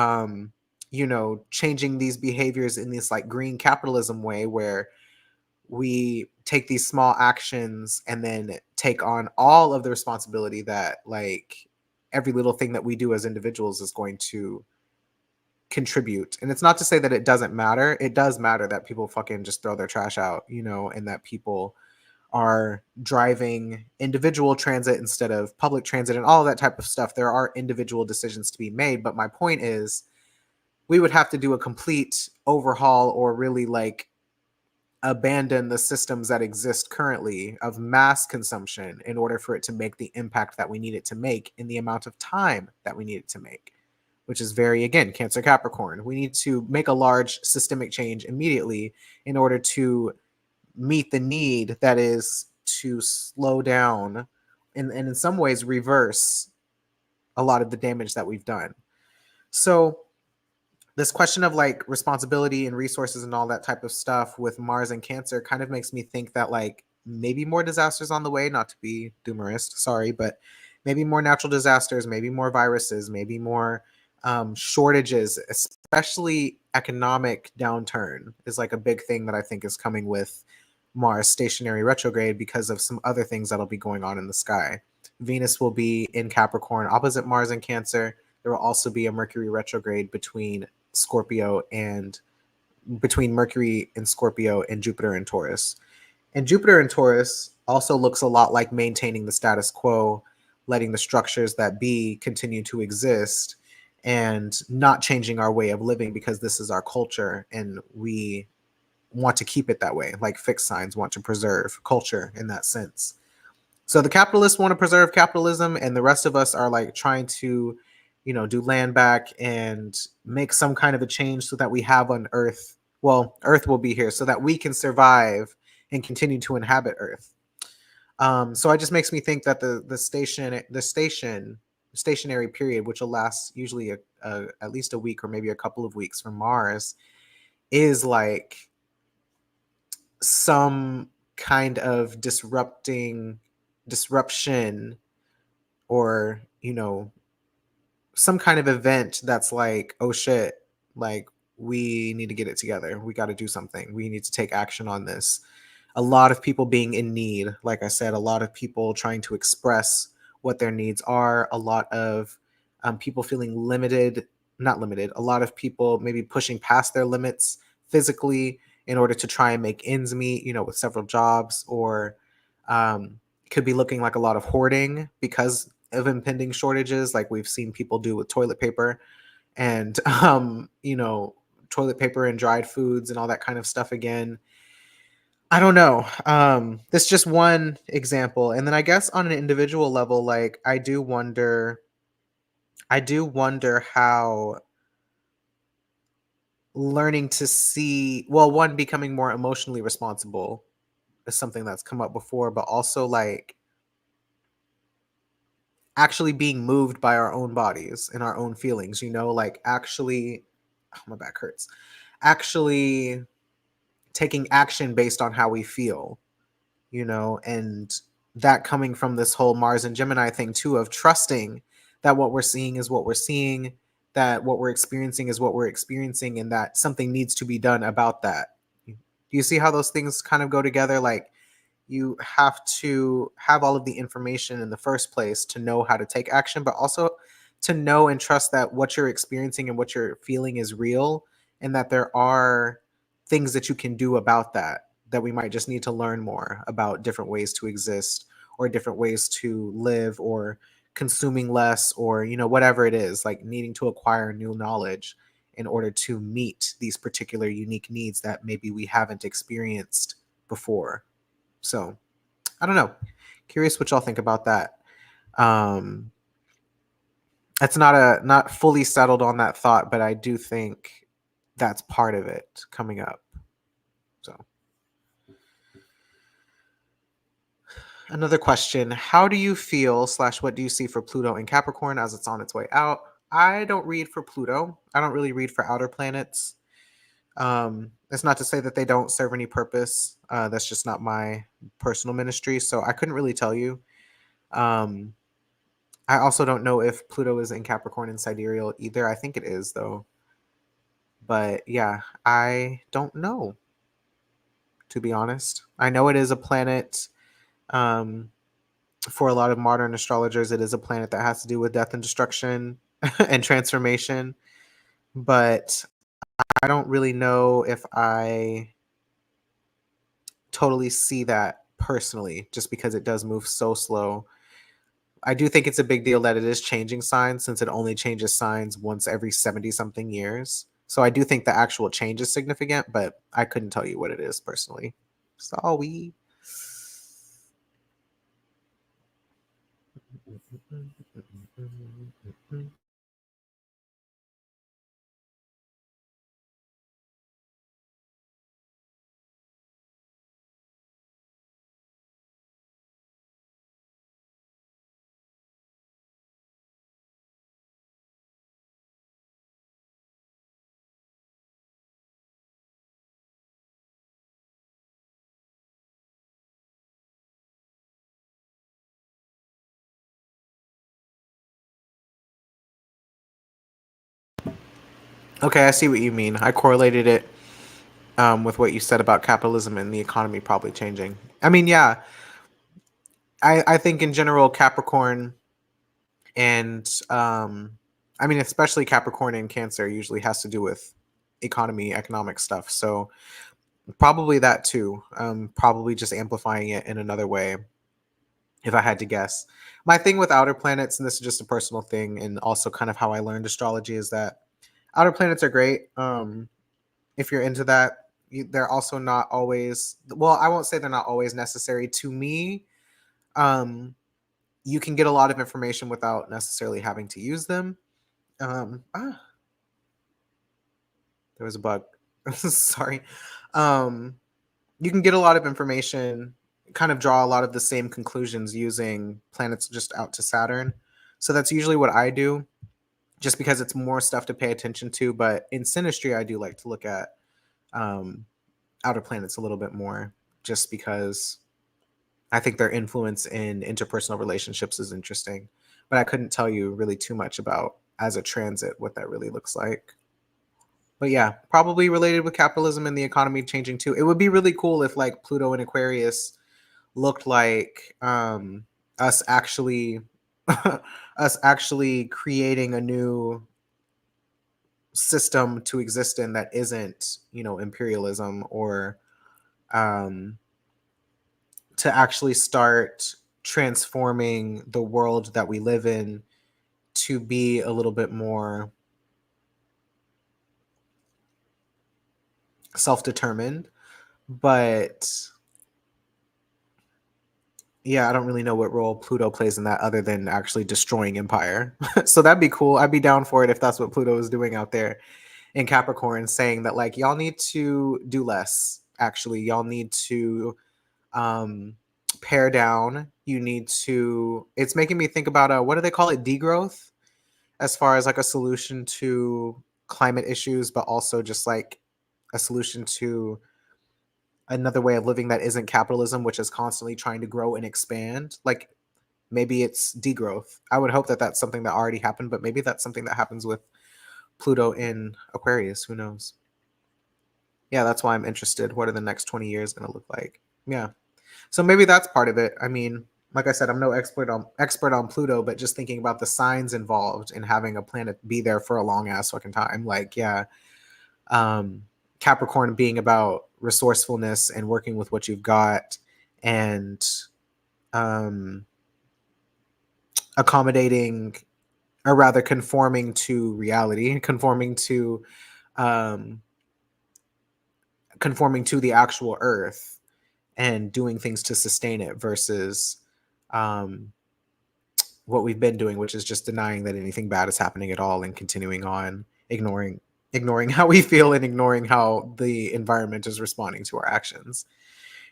changing these behaviors in this like green capitalism way, where we take these small actions and then take on all of the responsibility that like every little thing that we do as individuals is going to contribute. And it's not to say that it doesn't matter. It does matter that people fucking just throw their trash out, and that people are driving individual transit instead of public transit and all of that type of stuff. There are individual decisions to be made. But my point is, we would have to do a complete overhaul, or really like abandon the systems that exist currently of mass consumption, in order for it to make the impact that we need it to make in the amount of time that we need it to make, which is very, again, Cancer Capricorn. We need to make a large systemic change immediately in order to meet the need that is to slow down and in some ways reverse a lot of the damage that we've done. So this question of like responsibility and resources and all that type of stuff with Mars and Cancer kind of makes me think that like maybe more disasters on the way, not to be doomerist, sorry, but maybe more natural disasters, maybe more viruses, maybe more shortages, especially economic downturn is like a big thing that I think is coming with Mars stationary retrograde, because of some other things that'll be going on in the sky. Venus will be in Capricorn opposite Mars and Cancer. There will also be a Mercury retrograde between Mercury and Scorpio and Jupiter and Taurus. And Jupiter and Taurus also looks a lot like maintaining the status quo, letting the structures that be continue to exist, and not changing our way of living, because this is our culture and we want to keep it that way. Like fixed signs want to preserve culture in that sense. So the capitalists want to preserve capitalism, and the rest of us are like trying to do land back and make some kind of a change so that we have on Earth. Well, Earth will be here so that we can survive and continue to inhabit Earth. So it just makes me think that the stationary period, which will last usually at least a week or maybe a couple of weeks for Mars, is like some kind of disruption, or some kind of event that's like, oh shit, like we need to get it together. We got to do something. We need to take action on this. A lot of people being in need. Like I said, a lot of people trying to express what their needs are. A lot of people feeling not limited. A lot of people maybe pushing past their limits physically in order to try and make ends meet, with several jobs, or could be looking like a lot of hoarding because of impending shortages, like we've seen people do with toilet paper and toilet paper and dried foods and all that kind of stuff. Again, I don't know. That's just one example. And then I guess on an individual level, like I do wonder how learning to see, well, one, becoming more emotionally responsible is something that's come up before, but also like actually being moved by our own bodies and our own feelings, like actually, oh, my back hurts. Actually taking action based on how we feel, and that coming from this whole Mars and Gemini thing too, of trusting that what we're seeing is what we're seeing, that what we're experiencing is what we're experiencing, and that something needs to be done about that. Do you see how those things kind of go together? Like, you have to have all of the information in the first place to know how to take action, but also to know and trust that what you're experiencing and what you're feeling is real, and that there are things that you can do about that, that we might just need to learn more about different ways to exist, or different ways to live, or consuming less, or whatever it is, like needing to acquire new knowledge in order to meet these particular unique needs that maybe we haven't experienced before. So I don't know. Curious what y'all think about that. Um, it's not fully settled on that thought, but I do think that's part of it coming up. So another question: how do you feel / what do you see for Pluto in Capricorn as it's on its way out? I don't read for Pluto. I don't really read for outer planets. It's not to say that they don't serve any purpose. That's just not my personal ministry, so I couldn't really tell you. Um, I also don't know if Pluto is in Capricorn and sidereal either. I think it is, though. But yeah, I don't know, to be honest. I know it is a planet. Um, for a lot of modern astrologers, it is a planet that has to do with death and destruction and transformation. But I don't really know if I totally see that personally, just because it does move so slow. I do think it's a big deal that it is changing signs, since it only changes signs once every 70 something years. So I do think the actual change is significant, but I couldn't tell you what it is personally. Sorry. Okay, I see what you mean. I correlated it with what you said about capitalism and the economy probably changing. I mean, yeah, I think in general, Capricorn and I mean, especially Capricorn and Cancer usually has to do with economy, economic stuff. So probably that too. Probably just amplifying it in another way, if I had to guess. My thing with outer planets, and this is just a personal thing, and also kind of how I learned astrology, is that outer planets are great. If you're into that, they're also not always, well, I won't say they're not always necessary. To me, um, you can get a lot of information without necessarily having to use them. Ah, there was a bug. Sorry. Um, you can get a lot of information, kind of draw a lot of the same conclusions using planets just out to Saturn. So that's usually what I do, just because it's more stuff to pay attention to. But in synastry, I do like to look at um, outer planets a little bit more, just because I think their influence in interpersonal relationships is interesting. But I couldn't tell you really too much about, as a transit, what that really looks like. But yeah, probably related with capitalism and the economy changing too. It would be really cool if like Pluto and Aquarius looked like us actually us actually creating a new system to exist in that isn't, imperialism, or um to actually start transforming the world that we live in to be a little bit more self-determined. But yeah, I don't really know what role Pluto plays in that, other than actually destroying empire. So that'd be cool. I'd be down for it if that's what Pluto is doing out there in Capricorn, saying that like y'all need to do less. Actually, y'all need to um pare down. You need to. It's making me think about what do they call it? Degrowth, as far as like a solution to climate issues, but also just like a solution to another way of living that isn't capitalism, which is constantly trying to grow and expand. Like maybe it's degrowth. I would hope that that's something that already happened, but maybe that's something that happens with Pluto in Aquarius. Who knows? Yeah, that's why I'm interested. What are the next 20 years going to look like? Yeah. So maybe that's part of it. I mean, like I said, I'm no expert on Pluto, but just thinking about the signs involved in having a planet be there for a long ass fucking time. Like, yeah, um, Capricorn being about resourcefulness and working with what you've got, and um, accommodating, or rather conforming to reality, um, conforming to the actual Earth and doing things to sustain it versus um, what we've been doing, which is just denying that anything bad is happening at all and continuing on ignoring how we feel and ignoring how the environment is responding to our actions.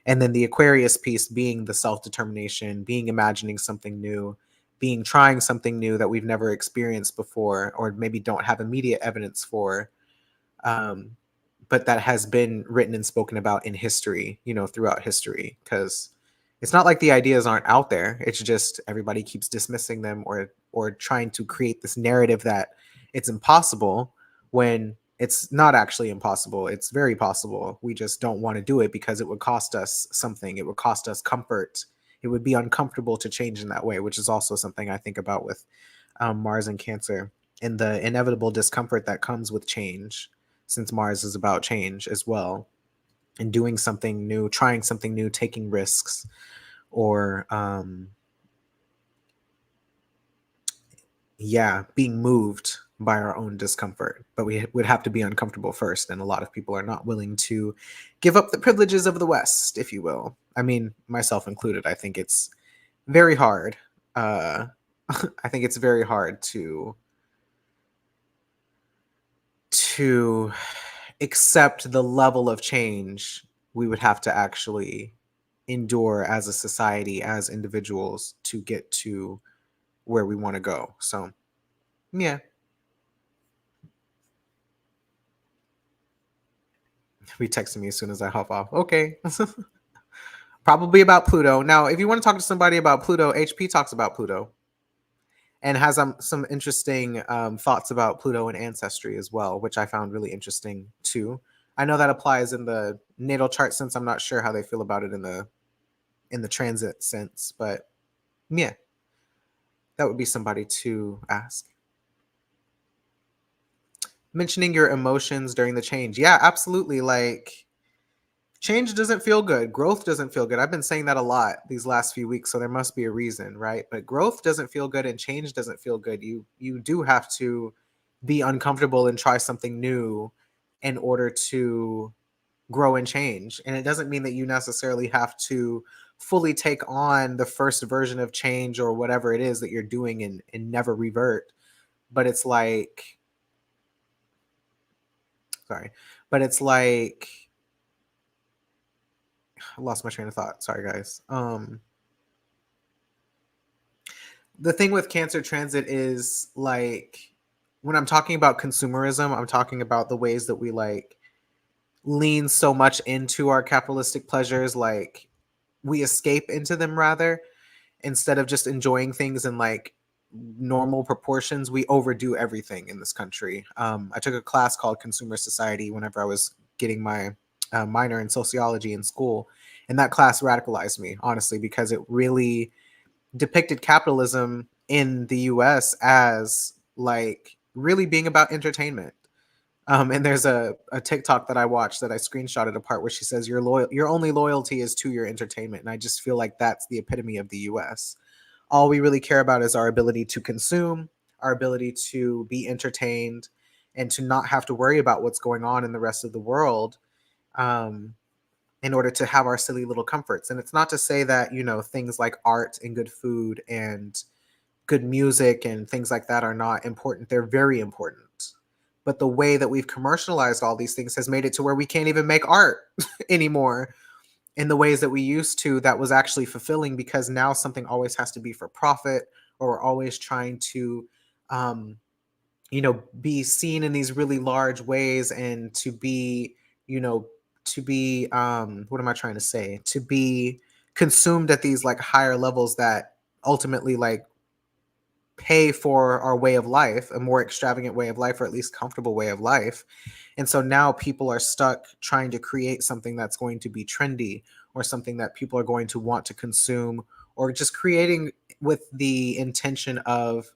And then the Aquarius piece being the self-determination, being imagining something new, being trying something new that we've never experienced before, or maybe don't have immediate evidence for, um, but that has been written and spoken about in history, throughout history. Because it's not like the ideas aren't out there. It's just everybody keeps dismissing them, or trying to create this narrative that it's impossible when it's not actually impossible. It's very possible. We just don't want to do it because it would cost us something. It would cost us comfort. It would be uncomfortable to change in that way, which is also something I think about with Mars and Cancer, and the inevitable discomfort that comes with change, since Mars is about change as well, and doing something new, trying something new, taking risks, or yeah, being moved by our own discomfort. But we would have to be uncomfortable first, and a lot of people are not willing to give up the privileges of the West, if you will. I mean, myself included. I think it's very hard. I think it's very hard to accept the level of change we would have to actually endure as a society, as individuals, to get to where we want to go. So, yeah, be texting me as soon as I hop off. Okay. Probably about Pluto. Now, if you want to talk to somebody about Pluto, HP talks about Pluto and has some interesting thoughts about Pluto and ancestry as well, which I found really interesting too. I know that applies in the natal chart sense. I'm not sure how they feel about it in the transit sense, but yeah, that would be somebody to ask. Mentioning your emotions during the change. Yeah, absolutely. Like, change doesn't feel good. Growth doesn't feel good. I've been saying that a lot these last few weeks, so there must be a reason, right? But growth doesn't feel good and change doesn't feel good. You do have to be uncomfortable and try something new in order to grow and change. And it doesn't mean that you necessarily have to fully take on the first version of change or whatever it is that you're doing, and never revert. But it's like, sorry, but it's like, I lost my train of thought. Sorry, guys. The thing with Cancer transit is like, when I'm talking about consumerism, I'm talking about the ways that we like lean so much into our capitalistic pleasures, like we escape into them rather, instead of just enjoying things in like normal proportions. We overdo everything in this country. I took a class called Consumer Society whenever I was getting my minor in sociology in school, and that class radicalized me, honestly, because it really depicted capitalism in the US as like really being about entertainment. And there's a TikTok that I watched that I screenshotted a part where she says your only loyalty is to your entertainment. And I just feel like that's the epitome of the US. All we really care about is our ability to consume, our ability to be entertained, and to not have to worry about what's going on in the rest of the world, um, in order to have our silly little comforts. And it's not to say that, things like art and good food and good music and things like that are not important. They're very important. But the way that we've commercialized all these things has made it to where we can't even make art anymore in the ways that we used to, that was actually fulfilling, because now something always has to be for profit, or we're always trying to um, be seen in these really large ways, and to be, you know what am I trying to say? To be consumed at these like higher levels that ultimately like pay for our way of life, a more extravagant way of life, or at least comfortable way of life. And so now people are stuck trying to create something that's going to be trendy or something that people are going to want to consume, or just creating with the intention of,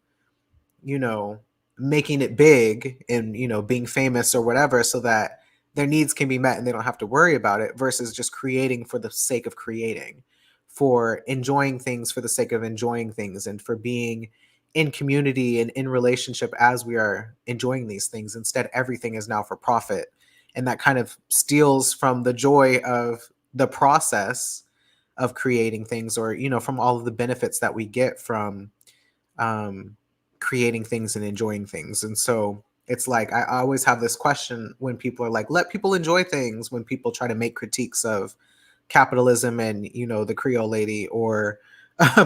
you know, making it big and, being famous or whatever, so that their needs can be met and they don't have to worry about it, versus just creating for the sake of creating, for enjoying things for the sake of enjoying things, and for being in community and in relationship as we are enjoying these things. Instead, everything is now for profit. And that kind of steals from the joy of the process of creating things, or, from all of the benefits that we get from um, creating things and enjoying things. And so it's like I always have this question when people are like, let people enjoy things, when people try to make critiques of capitalism and, the Creole lady, or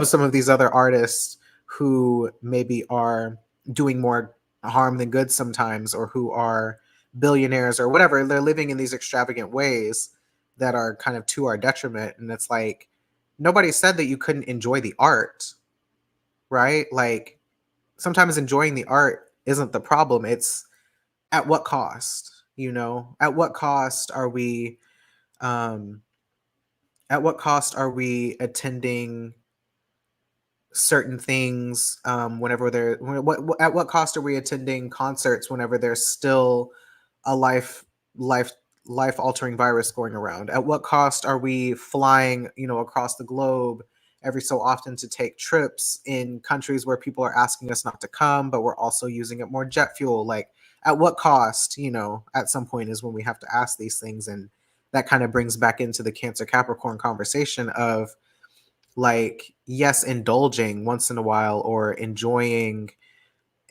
some of these other artists who maybe are doing more harm than good sometimes, or who are billionaires or whatever. They're living in these extravagant ways that are kind of to our detriment. And it's like, nobody said that you couldn't enjoy the art, right? Like, sometimes enjoying the art isn't the problem. It's at what cost, At what cost are we um attending certain things whenever at what cost are we attending concerts whenever there's still a life life altering virus going around? At what cost are we flying, across the globe every so often to take trips in countries where people are asking us not to come, but we're also using up more jet fuel? Like, at what cost? At some point is when we have to ask these things. And that kind of brings back into the Cancer Capricorn conversation of, like, yes, indulging once in a while, or enjoying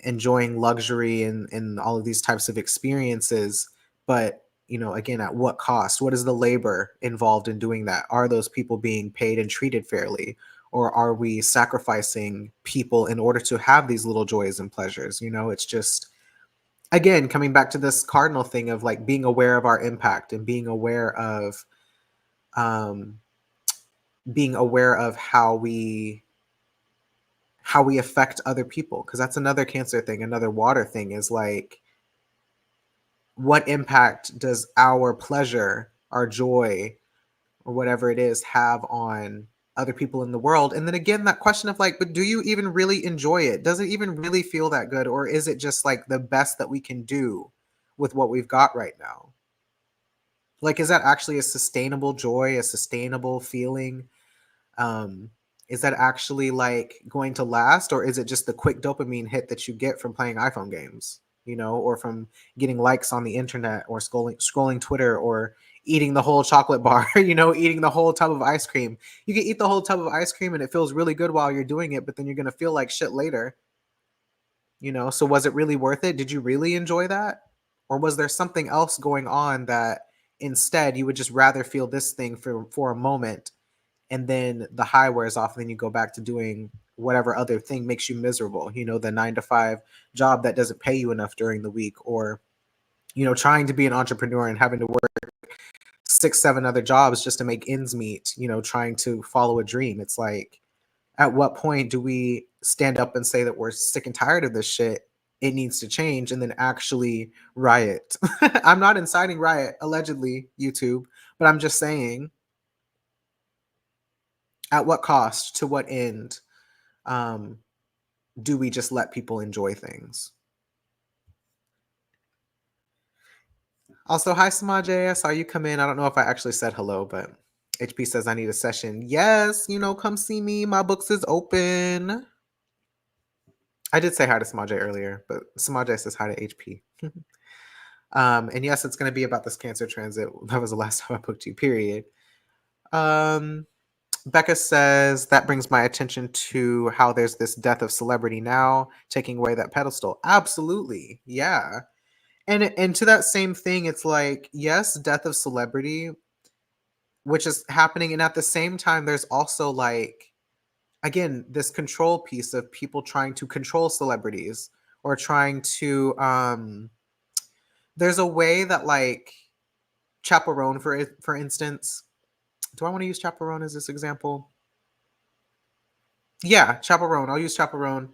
luxury and all of these types of experiences. But, again, at what cost? What is the labor involved in doing that? Are those people being paid and treated fairly? Or are we sacrificing people in order to have these little joys and pleasures? It's just, again, coming back to this cardinal thing of like being aware of our impact, and um, being aware of how we affect other people. Because that's another Cancer thing, another water thing, is like, what impact does our pleasure, our joy, or whatever it is, have on other people in the world? And then again, that question of like, but do you even really enjoy it? Does it even really feel that good? Or is it just like the best that we can do with what we've got right now? Like, is that actually a sustainable joy, a sustainable feeling? Um, is that actually like going to last, or is it just the quick dopamine hit that you get from playing iPhone games, or from getting likes on the internet, or scrolling Twitter, or eating the whole chocolate bar, eating the whole tub of ice cream? You can eat the whole tub of ice cream and it feels really good while you're doing it, but then you're going to feel like shit later, So was it really worth it? Did you really enjoy that? Or was there something else going on that instead you would just rather feel this thing for a moment, and then the high wears off, and then you go back to doing whatever other thing makes you miserable, the 9 to 5 job that doesn't pay you enough during the week, or, trying to be an entrepreneur and having to work 6 7 other jobs just to make ends meet, trying to follow a dream. It's like, at what point do we stand up and say that we're sick and tired of this shit, it needs to change, and then actually riot? I'm not inciting riot, allegedly, YouTube, but I'm just saying, at what cost, to what end, um, do we just let people enjoy things? Also, hi Samaje, I saw you come in. I don't know if I actually said hello, but HP says I need a session. Yes, come see me. My books is open. I did say hi to Samaje earlier, but Samaje says hi to HP. And yes, it's going to be about this Cancer transit. That was the last time I booked you, period. Becca says, that brings my attention to how there's this death of celebrity now, taking away that pedestal. Absolutely. Yeah. And to that same thing, it's like, yes, death of celebrity, which is happening. And at the same time, there's also like, again, this control piece of people trying to control celebrities, or trying to, there's a way that like Chaperone, for instance. Do I want to use Chaperone as this example? Yeah, Chaperone. I'll use Chaperone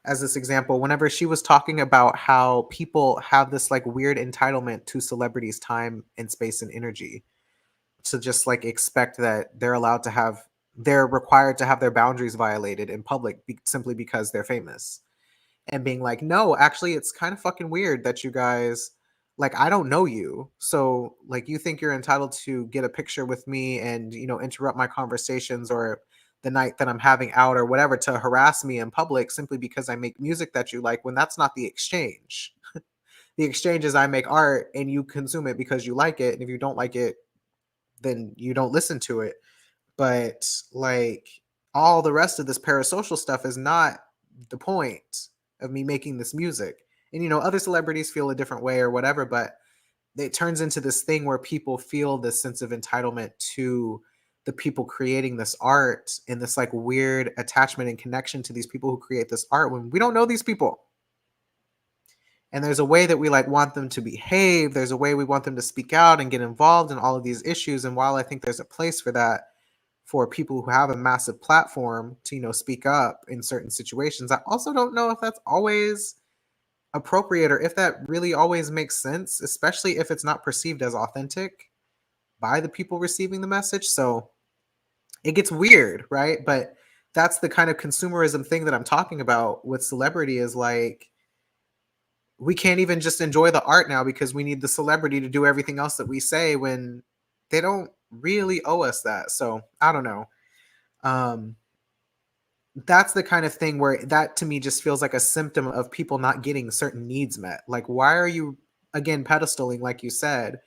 as this example. Whenever she was talking about how people have this like weird entitlement to celebrities' time and space and energy, to just like expect that they're required to have their boundaries violated in public simply because they're famous, and being like, no, actually, it's kind of fucking weird that you guys, like, I don't know you. So, like, you think you're entitled to get a picture with me and, interrupt my conversations or the night that I'm having out or whatever to harass me in public simply because I make music that you like, when that's not the exchange. The exchange is I make art and you consume it because you like it. And if you don't like it, then you don't listen to it. But like all the rest of this parasocial stuff is not the point of me making this music. And other celebrities feel a different way or whatever, but it turns into this thing where people feel this sense of entitlement to the people creating this art and this like weird attachment and connection to these people who create this art when we don't know these people. And there's a way that we like want them to behave, there's a way we want them to speak out and get involved in all of these issues. And while I think there's a place for that, for people who have a massive platform to speak up in certain situations, I also don't know if that's always appropriate or if that really always makes sense, especially if it's not perceived as authentic by the people receiving the message. So it gets weird, right? But that's the kind of consumerism thing that I'm talking about with celebrity, is like we can't even just enjoy the art now because we need the celebrity to do everything else that we say, when they don't really owe us that. So I don't know. um that's the kind of thing where that to me just feels like a symptom of people not getting certain needs met. Like, why are you, again, pedestaling, like you said,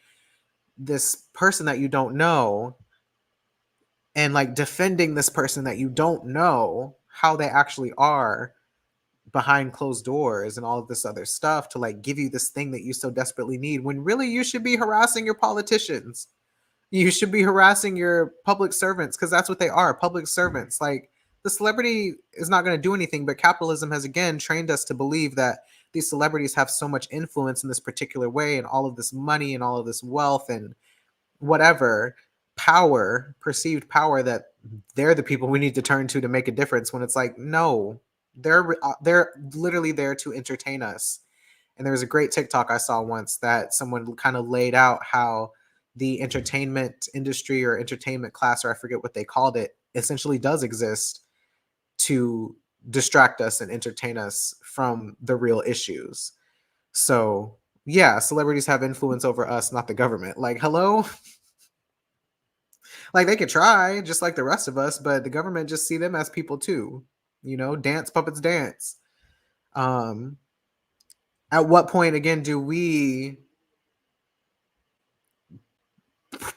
this person that you don't know, and like defending this person that you don't know how they actually are behind closed doors and all of this other stuff, to like give you this thing that you so desperately need, when really you should be harassing your politicians. You should be harassing your public servants, because that's what they are, public servants. Like, the celebrity is not going to do anything, but capitalism has again trained us to believe that these celebrities have so much influence in this particular way, and all of this money and all of this wealth and whatever power, perceived power, that they're the people we need to turn to make a difference, when it's like, no, they're literally there to entertain us. And there was a great TikTok I saw once that someone kind of laid out how the entertainment industry or entertainment class, or I forget what they called it, essentially does exist to distract us and entertain us from the real issues. So, yeah, celebrities have influence over us, not the government. Like, hello? Like, they could try just like the rest of us, but the government just see them as people too. Dance puppets dance. Um at what point again do we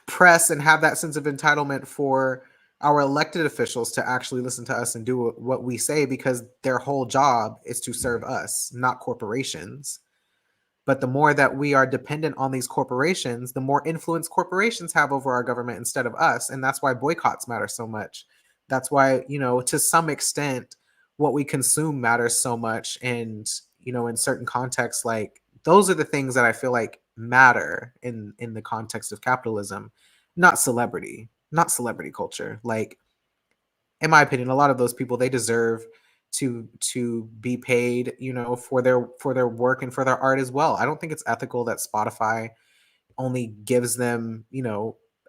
press and have that sense of entitlement for our elected officials to actually listen to us and do what we say, because their whole job is to serve us, not corporations? But the more that we are dependent on these corporations, the more influence corporations have over our government instead of us. And that's why boycotts matter so much. That's why, to some extent, what we consume matters so much. And, in certain contexts, like, those are the things that I feel like matter in the context of capitalism, not celebrity culture. Like, in my opinion, a lot of those people, they deserve to be paid, for their work and for their art as well. I don't think it's ethical that Spotify only gives them,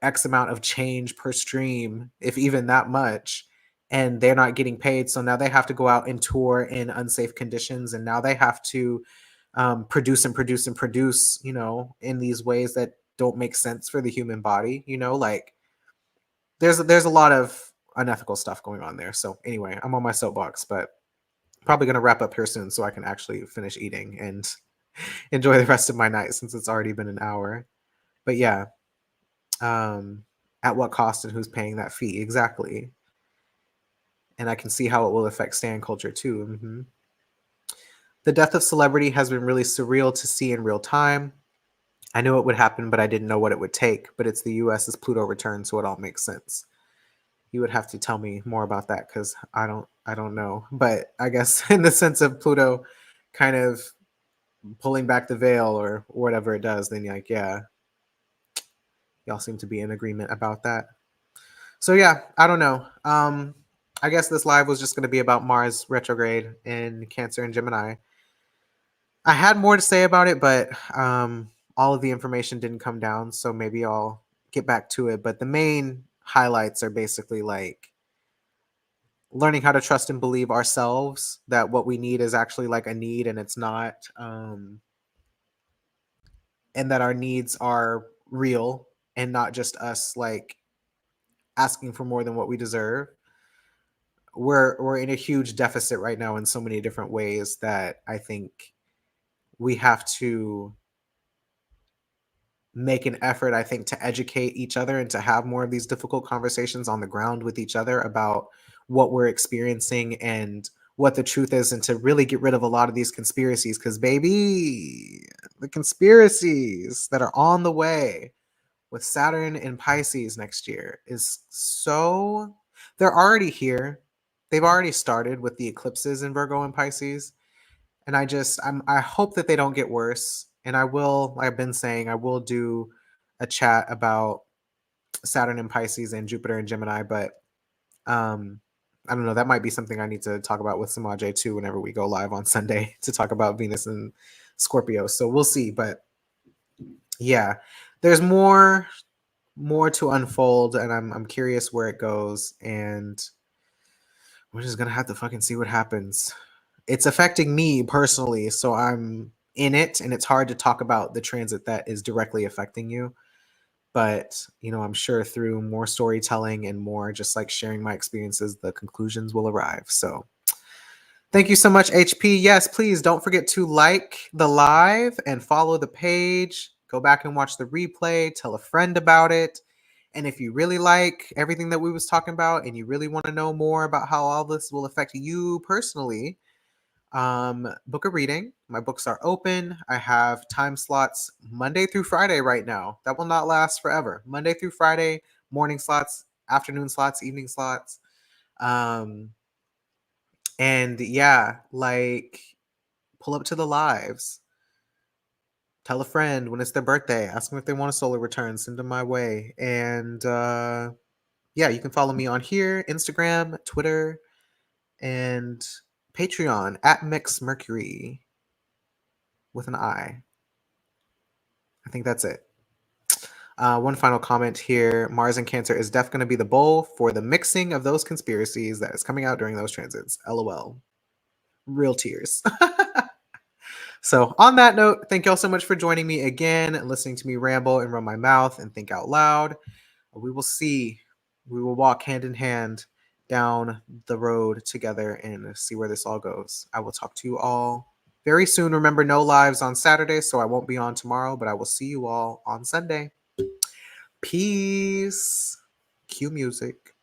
X amount of change per stream, if even that much, and they're not getting paid. So now they have to go out and tour in unsafe conditions, and now they have to produce and produce and produce, in these ways that don't make sense for the human body. Like, there's a lot of unethical stuff going on there. So anyway, I'm on my soapbox, but probably going to wrap up here soon so I can actually finish eating and enjoy the rest of my night, since it's already been an hour. But yeah, at what cost and who's paying that fee exactly? And I can see how it will affect stan culture too. The death of celebrity has been really surreal to see in real time. I knew it would happen, but I didn't know what it would take. But it's the U.S. as Pluto returns, so it all makes sense. You would have to tell me more about that, because I don't know. But I guess in the sense of Pluto kind of pulling back the veil or whatever it does, then like, yeah. Y'all seem to be in agreement about that. So yeah, I don't know. I guess this live was just going to be about Mars retrograde in Cancer and Gemini. I had more to say about it, but all of the information didn't come down, so maybe I'll get back to it. But the main highlights are basically like learning how to trust and believe ourselves, that what we need is actually like a need and it's not, and that our needs are real and not just us like asking for more than what we deserve. We're in a huge deficit right now in so many different ways that I think we have to make an effort, I think, to educate each other and to have more of these difficult conversations on the ground with each other about what we're experiencing and what the truth is, and to really get rid of a lot of these conspiracies. Because, baby, the conspiracies that are on the way with Saturn in Pisces next year is so, they're already here. They've already started with the eclipses in Virgo and Pisces. And I hope that they don't get worse. And I will, like I've been saying, I will do a chat about Saturn and Pisces and Jupiter and Gemini, but I don't know, that might be something I need to talk about with Samaje too whenever we go live on Sunday to talk about Venus and Scorpio. So we'll see. But yeah, there's more to unfold, and I'm curious where it goes, and we're just gonna have to fucking see what happens. It's affecting me personally, so I'm in it, and it's hard to talk about the transit that is directly affecting you. But I'm sure through more storytelling and more just like sharing my experiences, the conclusions will arrive. So thank you so much, HP. Yes, please don't forget to like the live and follow the page. Go back and watch the replay. Tell a friend about it. And if you really like everything that we was talking about and you really want to know more about how all this will affect you personally, book a reading. My books are open. I have time slots Monday through Friday right now. That will not last forever. Monday through Friday, morning slots, afternoon slots, evening slots. And yeah, like pull up to the lives. Tell a friend when it's their birthday. Ask them if they want a solar return. Send them my way. And yeah, you can follow me on here, Instagram, Twitter, and Patreon at Mix Mercury with an I. I think that's it. One final comment here. Mars and Cancer is definitely going to be the bowl for the mixing of those conspiracies that is coming out during those transits. LOL. Real tears. So, on that note, thank y'all so much for joining me again, listening to me ramble and run my mouth and think out loud. We will see. We will walk hand in hand down the road together and see where this all goes. I will talk to you all very soon. Remember, no lives on Saturday, so I won't be on tomorrow, but I will see you all on Sunday. Peace. Cue music.